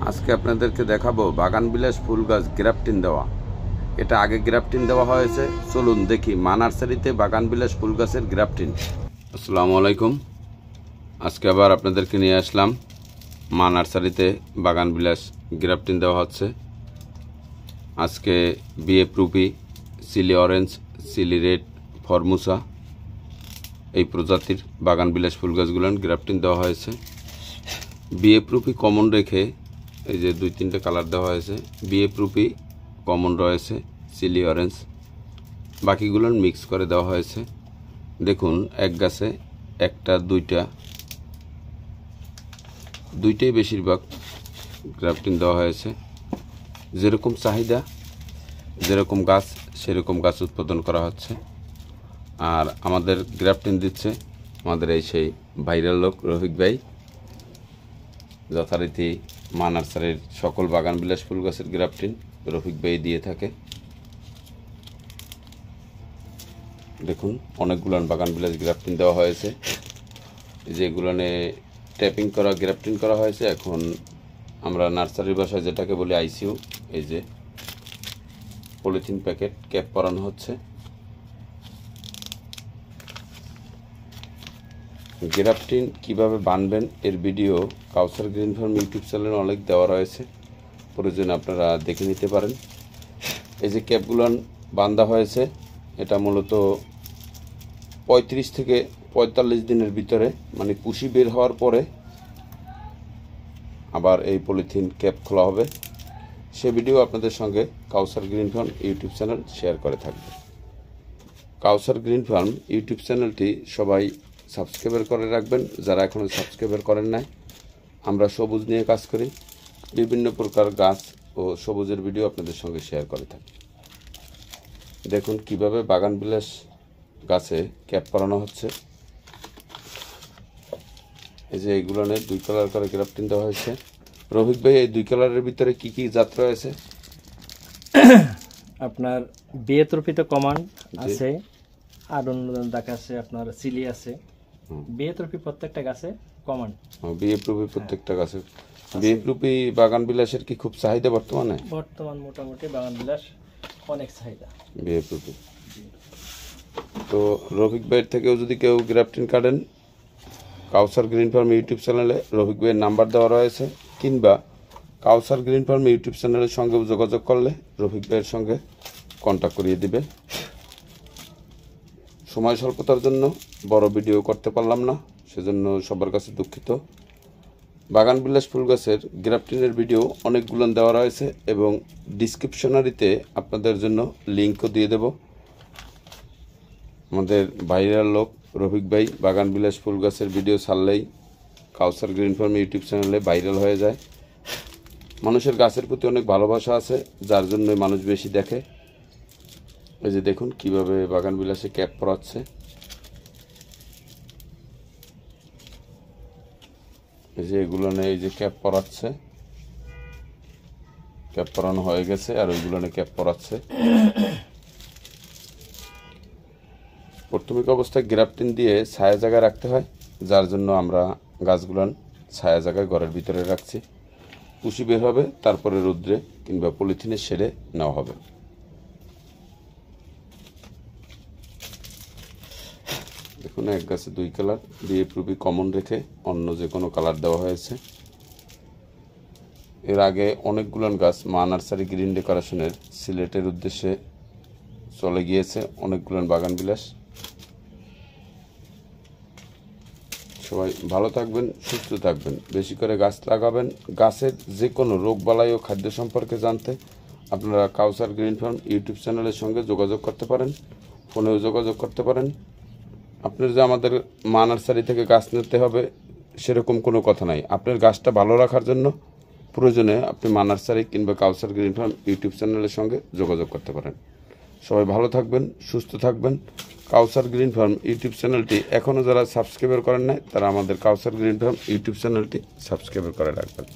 আজকে আপনাদেরকে দেখাবো বাগান বিলাস ফুল গাছ গ্রাফটিং দেওয়া। এটা আগে গ্রাফটিং দেওয়া হয়েছে, চলুন দেখি মা নার্সারিতে বাগান বিলাস ফুল গাছের গ্রাফটিং। আসসালামু আলাইকুম। আজকে আবার আপনাদেরকে নিয়ে আসলাম মা নার্সারিতে বাগান বিলাস গ্রাফটিং দেওয়া হচ্ছে। আজকে বিএফ রুপি, chilli orange, chilli red, Formosa এই প্রজাতির বাগান বিলাস ফুল গাছগুলো গ্রাফটিং দেওয়া হয়েছে। বিএফ রুপি কমন রেখে এই যে 2-3টে কালার দেওয়া হয়েছে। বিএফ রুপি কমন রয়েছে, চিলি অরেঞ্জ, বাকিগুলো মিক্স করে দেওয়া হয়েছে। দেখুন এক গাছে একটা দুইটাই বেশিরভাগ গ্রাফটিং দেওয়া হয়েছে। যেরকম চাহিদা, যেরকম গাছ সেরকম গাছ উৎপাদন করা হচ্ছে। আর আমাদের গ্রাফটিং দিচ্ছে আমাদের এই সেই ভাইরাল লোক রফিক ভাই। যথারীতি মা নার্সারির সকল বাগান বিলাস ফুল গাছের গ্রাফটিং রফিক ভাই দিয়ে থাকে। দেখুন অনেকগুলো বাগান বিলাস গ্রাফটিং দেওয়া হয়েছে, যেগুলোনে ট্যাপিং করা গ্রাফটিং করা হয়েছে। এখন আমরা নার্সারির ভাষায় যেটাকে বলি আইসিইউ, এই যে পলিথিন প্যাকেট ক্যাপ পরানো হচ্ছে। গ্রাফটিং কিভাবে বানবেন এর ভিডিও কাউসার গ্রিন ফার্ম ইউটিউব চ্যানেলে অনেক দেওয়া রয়েছে, প্রয়োজনে আপনারা দেখে নিতে পারেন। এই যে ক্যাপগুলো বাঁধা হয়েছে, এটা মূলত 35 থেকে 45 দিনের ভিতরে, মানে কুশি বের হওয়ার পরে আবার এই পলিথিন ক্যাপ খোলা হবে। সে ভিডিও আপনাদের সঙ্গে Kausar green farm YouTube channel share করে থাকবে। কাউসার গ্রিন ফার্ম ইউটিউব চ্যানেলটি সবাই সাবস্ক্রাইব করে রাখবেন, যারা এখনও সাবস্ক্রাইব করেন নাই। আমরা সবুজ নিয়ে কাজ করি, বিভিন্ন প্রকার গাছ ও সবুজের ভিডিও আপনাদের সঙ্গে শেয়ার করে থাকি। দেখুন কিভাবে বাগান বিলাস গাছে ক্যাপ পরানো হচ্ছে। এই যে এইগুলো 2 কালার করে গ্রাফটিং দেওয়া হয়েছে। রফিক ভাই, এই 2 কালারের ভিতরে কি কি জাত রয়েছে? আপনার বিএফ রুপি তো কমান আছে, আর অন্য দাগ আছে, আপনার চিলি আছে। বিএফ রুপি প্রত্যেকটা গাছে কমান। বিএফ রুপি প্রত্যেকটা গাছে। বিএফ রুপি বাগান বিলাসের কি খুব চাহিদা বর্তমান মোটামুটি বাগান বিলাস অনেক চাহিদা বিএফ রুপি। তো রফিক ভাইয়ের থেকেও যদি কেউ গ্রাফটিং কাটেন, কাউসার গ্রিন ফার্ম ইউটিউব চ্যানেলে রফিক ভাইয়ের নাম্বার দেওয়া রয়েছে, কিংবা কাউসার গ্রিন ফার্ম ইউটিউব চ্যানেলের সঙ্গে যোগাযোগ করলে রফিক ভাইয়ের সঙ্গে কন্ট্যাক্ট করিয়ে দিবে। সময় স্বল্পতার জন্য বড় ভিডিও করতে পারলাম না, সেজন্য সবার কাছে দুঃখিত। বাগান বিলাস ফুল গাছের গ্রাফটিংয়ের ভিডিও অনেকগুলো দেওয়া রয়েছে এবং ডিসক্রিপশনারিতে আপনাদের জন্য লিঙ্কও দিয়ে দেব। আমাদের ভাইরাল লোক রফিক ভাই বাগান বিলাস ফুল গাছের ভিডিও ছাড়লেই কাউসার গ্রিন ফার্ম ইউটিউব চ্যানেলে ভাইরাল হয়ে যায়। মানুষের গাছের প্রতি অনেক ভালোবাসা আছে, যার জন্য মানুষ বেশি দেখে। এই যে দেখুন কিভাবে বাগান বিলাসে ক্যাপ পরাচ্ছে। এই যে এগুলো এই যে ক্যাপ পরাচ্ছে, ক্যাপ পরানো হয়ে গেছে, আর ওইগুলো ক্যাপ পরাচ্ছে। প্রাথমিক অবস্থায় গ্রাফটিং দিয়ে ছায়া জায়গায় রাখতে হয়, যার জন্য আমরা গাছগুলো ছায়া জায়গায় ঘরের ভিতরে রাখছি। কুশি বের হবে, তারপরে রৌদ্রে কিংবা পলিথিনে সেরে নেওয়া হবে। দেখুন এক গাছে 2 কালার, বিএফ রুপি কমন রেখে অন্য যে কোনো কালার দেওয়া হয়েছে। এর আগে অনেকগুলো গাছ মা নার্সারি গ্রিন ডেকোরেশনের সিলেটের উদ্দেশ্যে চলে গিয়েছে, অনেকগুলো বাগান বিলাস। সবাই ভালো থাকবেন, সুস্থ থাকবেন, বেশি করে গাছ লাগাবেন। গাছের যে কোনো রোগ বালাই ও খাদ্য সম্পর্কে জানতে আপনারা কাউসার গ্রিন ফার্ম ইউটিউব চ্যানেলের সঙ্গে যোগাযোগ করতে পারেন, ফোনেও যোগাযোগ করতে পারেন। আপনার যে আমাদের মা নার্সারি থেকে গাছ নিতে হবে সেরকম কোনো কথা নাই। আপনার গাছটা ভালো রাখার জন্য প্রয়োজনে আপনি মা নার্সারি কিংবা কাউসার গ্রিন ফার্ম ইউটিউব চ্যানেলের সঙ্গে যোগাযোগ করতে পারেন। সবাই ভালো থাকবেন, সুস্থ থাকবেন। কাউসার গ্রিন ফার্ম ইউটিউব চ্যানেলটি এখনও যারা সাবস্ক্রাইব করেন নাই, তারা আমাদের কাউসার গ্রিন ফার্ম ইউটিউব চ্যানেলটি সাবস্ক্রাইব করে রাখবেন।